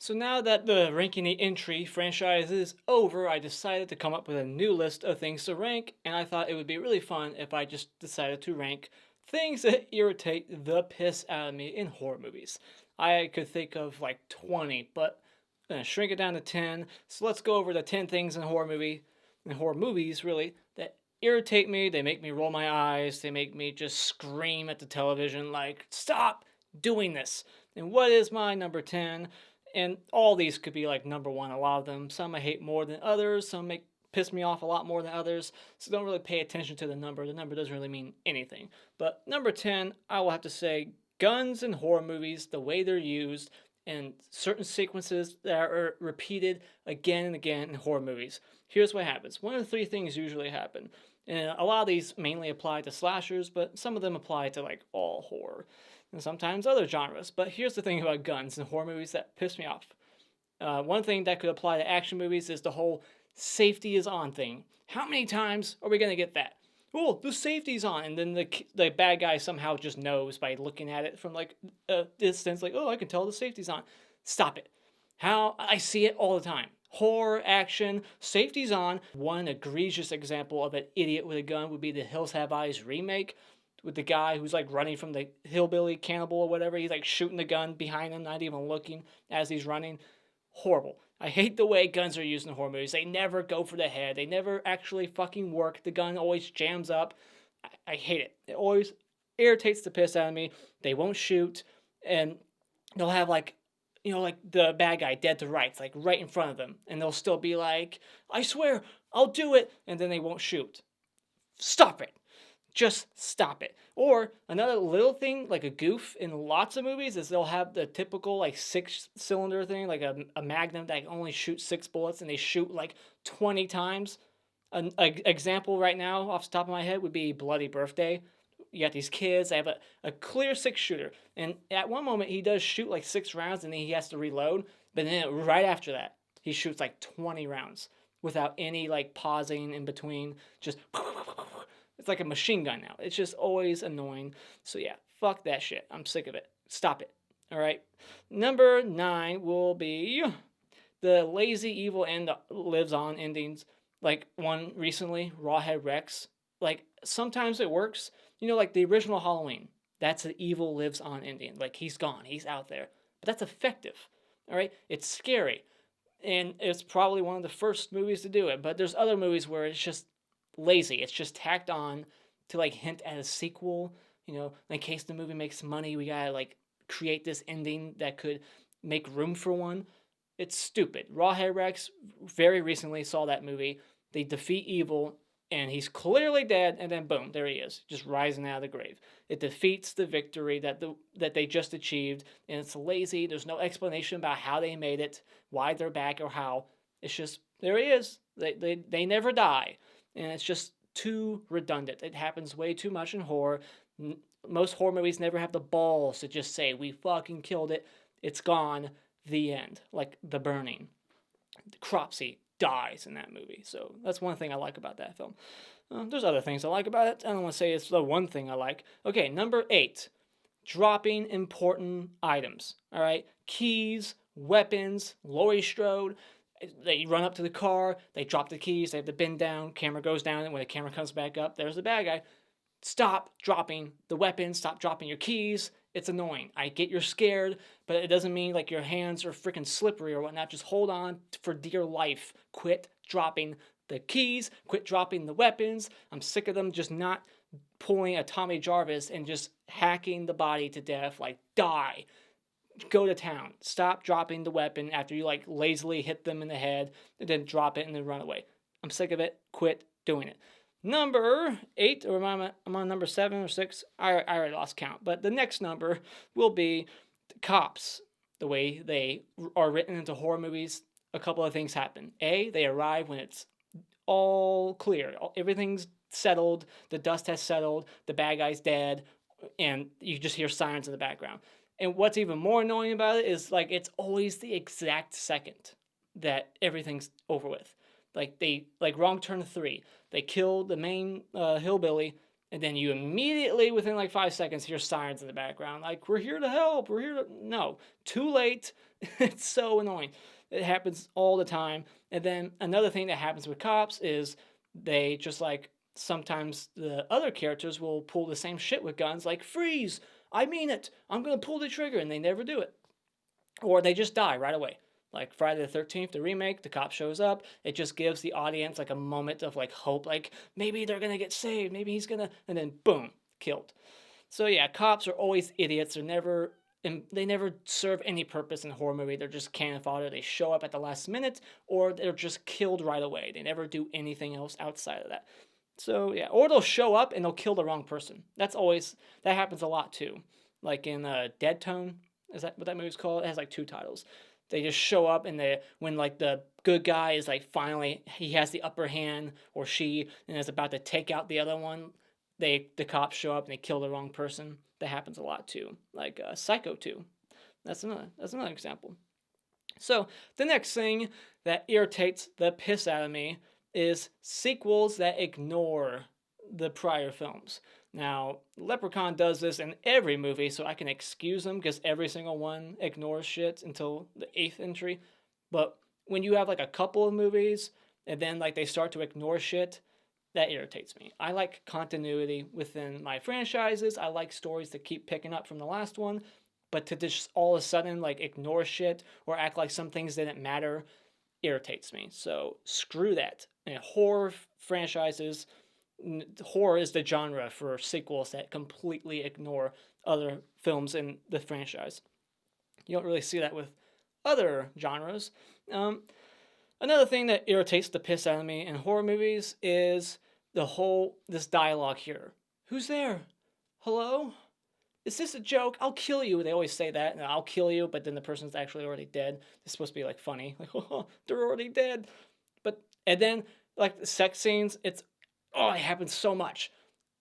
So now that the Ranking the Entry franchise is over, I decided to come up with a new list of things to rank, and I thought it would be really fun if I just decided to rank things that irritate the piss out of me in horror movies. I could think of like 20, but I'm gonna shrink it down to 10. So let's go over the 10 things in horror movies really, that irritate me. They make me roll my eyes. They make me just scream at the television like, stop doing this. And what is my number 10? And all these could be like number one, a lot of them. Some I hate more than others, some make piss me off a lot more than others. So don't really pay attention to the number. The number doesn't really mean anything. But number 10, I will have to say guns in horror movies, the way they're used, and certain sequences that are repeated again and again in horror movies. Here's what happens. One of the three things usually happen. And a lot of these mainly apply to slashers, but some of them apply to like all horror and sometimes other genres. But here's the thing about guns in horror movies that piss me off. One thing that could apply to action movies is the whole safety is on thing. How many times are we going to get that? Oh, the safety's on, and then the bad guy somehow just knows by looking at it from like a distance, like, oh, I can tell the safety's on. Stop it. How I see it all the time. Horror, action, safety's on. One egregious example of an idiot with a gun would be the Hills Have Eyes remake, with the guy who's like running from the hillbilly cannibal or whatever. He's like shooting the gun behind him, not even looking as he's running. Horrible. I hate the way guns are used in horror movies. They never go for the head. They never actually fucking work. The gun always jams up. I hate it. It always irritates the piss out of me. They won't shoot, and they'll have like, like the bad guy dead to rights, like right in front of them, and they'll still be like, I swear, I'll do it, and then they won't shoot. Stop it. Just stop it. Or another little thing, like a goof in lots of movies, is they'll have the typical like 6-cylinder thing, like a Magnum that only shoots 6 bullets, and they shoot like 20 times. An example right now off the top of my head would be Bloody Birthday. You got these kids, they have a clear 6-shooter, and at one moment he does shoot like 6 rounds, and then he has to reload, but then right after that, he shoots like 20 rounds without any like pausing in between, just it's like a machine gun now. It's just always annoying. So yeah, fuck that shit. I'm sick of it. Stop it. All right. Number 9 will be the lazy evil end lives on endings. Like one recently, Rawhead Rex. Like sometimes it works. Like the original Halloween. That's the evil lives on ending. Like he's gone. He's out there. But that's effective. All right. It's scary. And it's probably one of the first movies to do it. But there's other movies where it's just lazy. It's just tacked on to like hint at a sequel. In case the movie makes money, we gotta like create this ending that could make room for one. It's stupid. Rawhead Rex very recently saw that movie. They defeat evil, and he's clearly dead, and then boom, there he is, just rising out of the grave. It defeats the victory that they just achieved, and it's lazy. There's no explanation about how they made it, why they're back, or how. It's just there he is. They never die. And it's just too redundant. It happens way too much in horror. Most horror movies never have the balls to just say, we fucking killed it, it's gone, the end. Like The Burning. Cropsy dies in that movie. So that's one thing I like about that film. There's other things I like about it. I don't want to say it's the one thing I like. Okay, number 8. Dropping important items. All right? Keys, weapons, Laurie Strode. They run up to the car, they drop the keys, they have the bin down, camera goes down, and when the camera comes back up, there's the bad guy. Stop dropping the weapons, stop dropping your keys. It's annoying. I get you're scared, but it doesn't mean like your hands are freaking slippery or whatnot. Just hold on for dear life. Quit dropping the keys, quit dropping the weapons. I'm sick of them just not pulling a Tommy Jarvis and just hacking the body to death, like die. Go to town. Stop dropping the weapon after you like lazily hit them in the head and then drop it and then run away. I'm sick of it. Quit doing it. Number 8, or I'm on number 7 or 6. I already lost count. But the next number will be cops. The way they are written into horror movies, a couple of things happen. A, they arrive when it's all clear. Everything's settled. The dust has settled. The bad guy's dead. And you just hear sirens in the background. And what's even more annoying about it is like it's always the exact second that everything's over with. Like Wrong Turn 3. They kill the main hillbilly, And then you immediately, within like 5 seconds, hear sirens in the background. Like, we're here to help. We're here to. No, too late. It's so annoying. It happens all the time. And then another thing that happens with cops is they just like sometimes the other characters will pull the same shit with guns, like, freeze. I mean it. I'm going to pull the trigger. And they never do it. Or they just die right away. Like Friday the 13th, the remake, the cop shows up. It just gives the audience like a moment of like hope, like maybe they're gonna get saved, maybe he's gonna, and then boom, killed. So yeah, cops are always idiots. They never serve any purpose in a horror movie. They're just cannon fodder. They show up at the last minute, or they're just killed right away. They never do anything else outside of that. So yeah, or they'll show up and they'll kill the wrong person. That happens a lot too. Like in Dead Tone, is that what that movie's called? It has like two titles. They just show up and when like the good guy is like finally he has the upper hand, or she, and is about to take out the other one, the cops show up and they kill the wrong person. That happens a lot too. Like Psycho 2. That's another example. So the next thing that irritates the piss out of me is sequels that ignore the prior films. Now, Leprechaun does this in every movie, so I can excuse them because every single one ignores shit until the 8th entry. But when you have like a couple of movies and then like they start to ignore shit, that irritates me. I like continuity within my franchises. I like stories that keep picking up from the last one, but to just all of a sudden like ignore shit or act like some things didn't matter irritates me. So screw that. And horror franchises, horror is the genre for sequels that completely ignore other films in the franchise. You don't really see that with other genres. Another thing that irritates the piss out of me in horror movies is this dialogue here. Who's there? Hello? Is this a joke? I'll kill you. They always say that, and I'll kill you, but then the person's actually already dead. It's supposed to be like funny. Like, oh, they're already dead. And then like the sex scenes, it happens so much.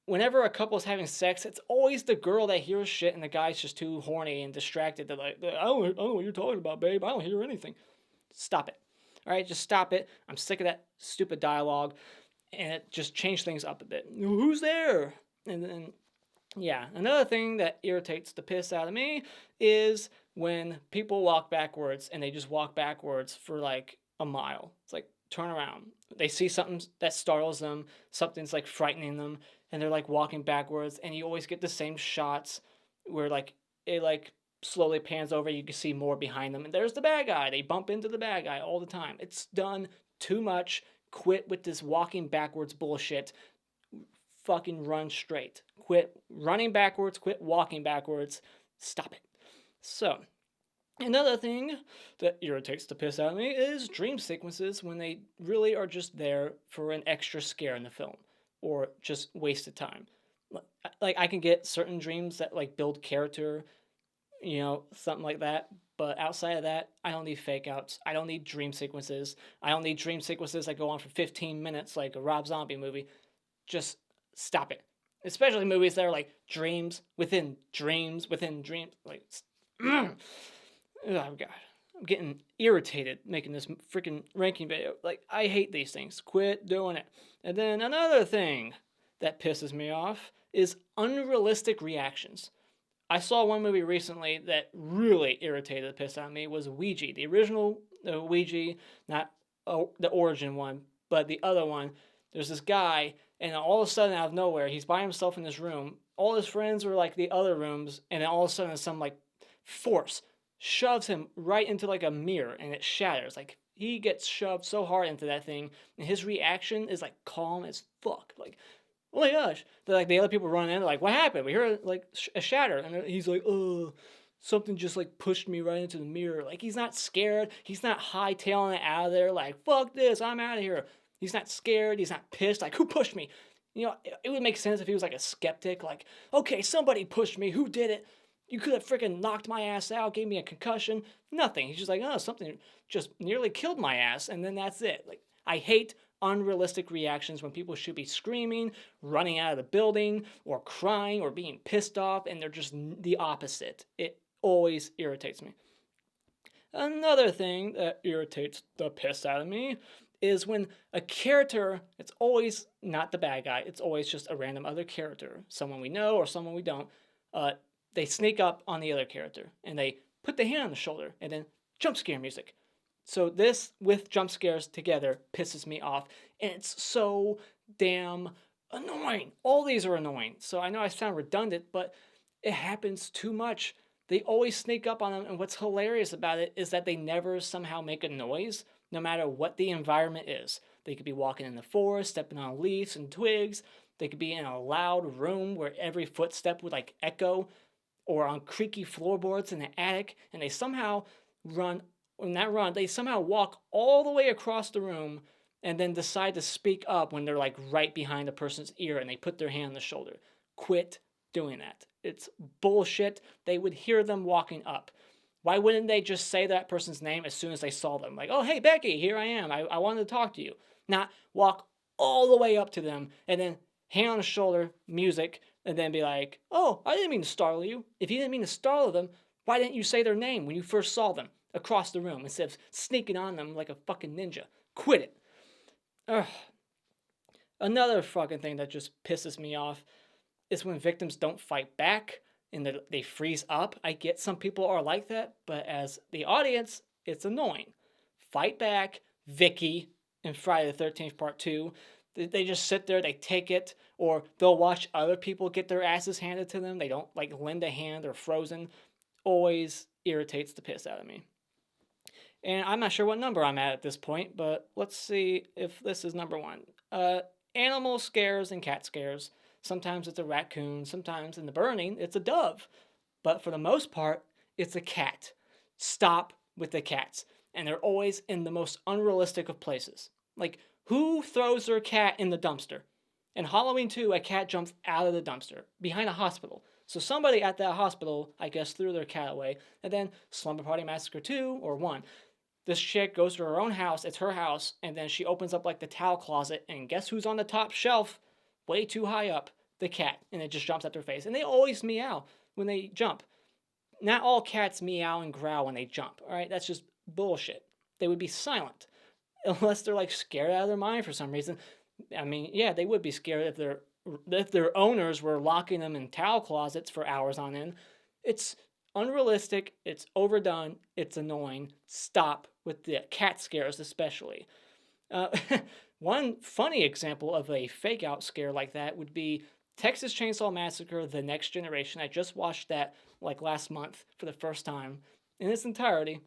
Whenever a couple is having sex, it's always the girl that hears shit and the guy's just too horny and distracted. They're like, I don't know what you're talking about, babe. I don't hear anything. Stop it. All right, just stop it. I'm sick of that stupid dialogue, and it just changed things up a bit. Who's there? And then, yeah, another thing that irritates the piss out of me is when people walk backwards and they just walk backwards for like a mile. It's like, turn around. They see something that startles them, something's like frightening them, and they're like walking backwards, and you always get the same shots where like it like slowly pans over, you can see more behind them, and there's the bad guy. They bump into the bad guy all the time. It's done too much. Quit with this walking backwards bullshit. Fucking run straight. Quit running backwards, quit walking backwards. Stop it. So, another thing that irritates the piss out of me is dream sequences when they really are just there for an extra scare in the film or just wasted time. Like I can get certain dreams that like build character, something like that. But outside of that, I don't need fake outs. I don't need dream sequences. I don't need dream sequences that go on for 15 minutes like a Rob Zombie movie. Just stop it. Especially movies that are like dreams within dreams within dreams. Like, oh God. I'm getting irritated making this freaking ranking video. Like, I hate these things. Quit doing it. And then another thing that pisses me off is unrealistic reactions. I saw one movie recently that really irritated the piss out of me. Was Ouija. The original Ouija, not the origin one, but the other one. There's this guy, and all of a sudden, out of nowhere, he's by himself in this room. All his friends are like the other rooms, and then all of a sudden, some like force shoves him right into like a mirror, and it shatters. Like, he gets shoved so hard into that thing, and his reaction is like calm as fuck. Like, oh my gosh. They're like, the other people run in, they're like, what happened? We heard like a shatter. And he's like, oh, something just like pushed me right into the mirror. Like, he's not scared. He's not hightailing it out of there. Like, fuck this, I'm out of here. He's not scared. He's not pissed. Like, who pushed me? It would make sense if he was like a skeptic. Like, okay, somebody pushed me. Who did it? You could have freaking knocked my ass out, gave me a concussion. Nothing. He's just like, oh, something just nearly killed my ass, and then that's it. Like, I hate unrealistic reactions when people should be screaming, running out of the building, or crying, or being pissed off, and they're just the opposite. It always irritates me. Another thing that irritates the piss out of me is when a character, it's always not the bad guy, it's always just a random other character, someone we know or someone we don't, uh, they sneak up on the other character and they put the hand on the shoulder and then jump scare music. So this with jump scares together pisses me off, and it's so damn annoying. All these are annoying. So I know I sound redundant, but it happens too much. They always sneak up on them, and what's hilarious about it is that they never somehow make a noise, no matter what the environment is. They could be walking in the forest, stepping on leaves and twigs. They could be in a loud room where every footstep would like echo, or on creaky floorboards in the attic, and they somehow run. In that run, they somehow walk all the way across the room and then decide to speak up when they're like right behind the person's ear and they put their hand on the shoulder. Quit doing that. It's bullshit. They would hear them walking up. Why wouldn't they just say that person's name as soon as they saw them? Like, oh, hey, Becky, here I am. I wanted to talk to you. Not walk all the way up to them and then hand on the shoulder, music, and then be like, oh, I didn't mean to startle you. If you didn't mean to startle them, why didn't you say their name when you first saw them across the room instead of sneaking on them like a fucking ninja? Quit it. Ugh. Another fucking thing that just pisses me off is when victims don't fight back and they freeze up. I get some people are like that, but as the audience, it's annoying. Fight back, Vicky in Friday the 13th Part 2. They just sit there, they take it, or they'll watch other people get their asses handed to them. They don't like lend a hand or frozen. Always irritates the piss out of me. And I'm not sure what number I'm at this point, but let's see if this is number 1. Animal scares and cat scares. Sometimes it's a raccoon, sometimes in The Burning, it's a dove. But for the most part, it's a cat. Stop with the cats. And they're always in the most unrealistic of places. Like, who throws their cat in the dumpster? In Halloween 2, a cat jumps out of the dumpster behind a hospital. So somebody at that hospital, I guess, threw their cat away. And then Slumber Party Massacre 2, or 1. This chick goes to her own house, it's her house, and then she opens up like the towel closet, and guess who's on the top shelf? Way too high up, the cat, and it just jumps at their face. And they always meow when they jump. Not all cats meow and growl when they jump, alright? That's just bullshit. They would be silent, unless they're like scared out of their mind for some reason. I mean, yeah, they would be scared if their owners were locking them in towel closets for hours on end. It's unrealistic, it's overdone, it's annoying. Stop with the cat scares especially. One funny example of a fake out scare like that would be Texas Chainsaw Massacre: The Next Generation. I just watched that like last month for the first time in its entirety,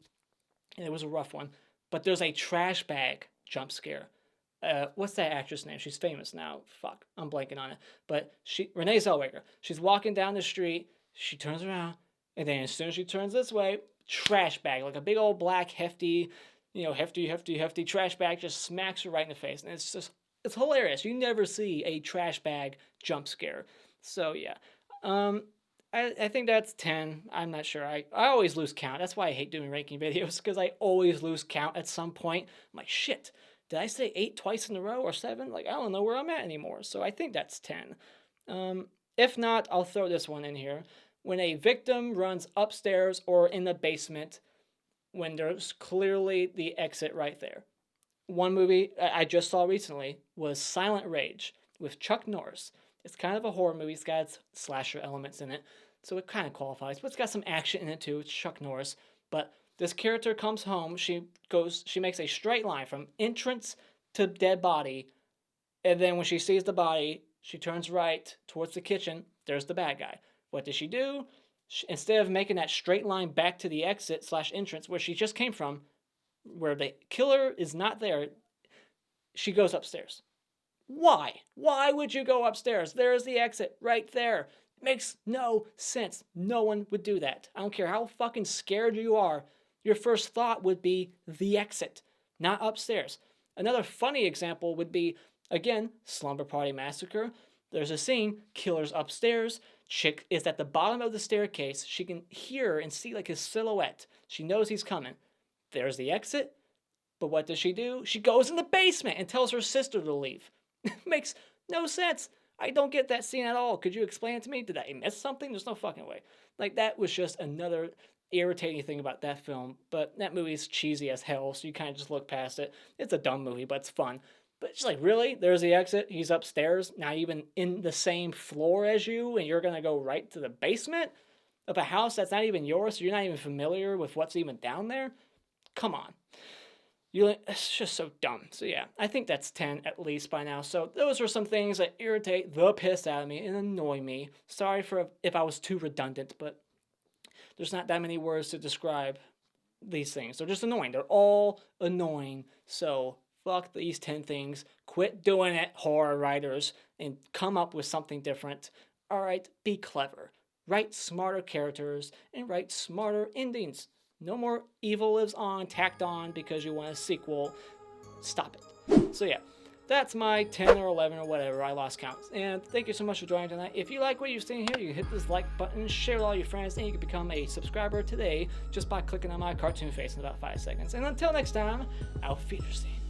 and it was a rough one. But there's a trash bag jump scare. What's that actress name? She's famous now. Fuck, I'm blanking on it. But Renee Zellweger. She's walking down the street. She turns around, and then as soon as she turns this way, trash bag, like a big old black hefty trash bag just smacks her right in the face. And it's hilarious. You never see a trash bag jump scare. So yeah. I think that's 10. I'm not sure. I always lose count. That's why I hate doing ranking videos, because I always lose count at some point. I'm like, shit, did I say 8 twice in a row or 7? Like, I don't know where I'm at anymore. So I think that's 10. If not, I'll throw this one in here. When a victim runs upstairs or in the basement when there's clearly the exit right there. One movie I just saw recently was Silent Rage with Chuck Norris. It's kind of a horror movie. It's got slasher elements in it, so it kind of qualifies. But it's got some action in it too. It's Chuck Norris. But this character comes home. She makes a straight line from entrance to dead body, and then when she sees the body, she turns right towards the kitchen. There's the bad guy. What does she do? Instead of making that straight line back to the exit / entrance where she just came from, where the killer is not there, she goes upstairs. Why? Why would you go upstairs? There's the exit right there. It makes no sense. No one would do that. I don't care how fucking scared you are. Your first thought would be the exit, not upstairs. Another funny example would be, again, Slumber Party Massacre. There's a scene, killer's upstairs, chick is at the bottom of the staircase. She can hear and see like his silhouette. She knows he's coming. There's the exit. But what does she do? She goes in the basement and tells her sister to leave. Makes no sense. I don't get that scene at all. Could you explain it to me? Did I miss something? There's no fucking way. Like, that was just another irritating thing about that film, but that movie's cheesy as hell, so you kind of just look past it. It's a dumb movie, but it's fun. But it's like, really? There's the exit. He's upstairs, not even in the same floor as you, and you're going to go right to the basement of a house that's not even yours, so you're not even familiar with what's even down there? Come on. It's just so dumb. So yeah, I think that's 10 at least by now. So those are some things that irritate the piss out of me and annoy me. Sorry for if I was too redundant, but there's not that many words to describe these things. They're just annoying. They're all annoying. So fuck these 10 things. Quit doing it, horror writers, and come up with something different. Alright, be clever. Write smarter characters and write smarter endings. No more evil lives on, tacked on because you want a sequel. Stop it. So yeah, that's my 10 or 11 or whatever. I lost count. And thank you so much for joining tonight. If you like what you've seen here, you can hit this like button, share with all your friends, and you can become a subscriber today just by clicking on my cartoon face in about 5 seconds. And until next time, auf Wiedersehen.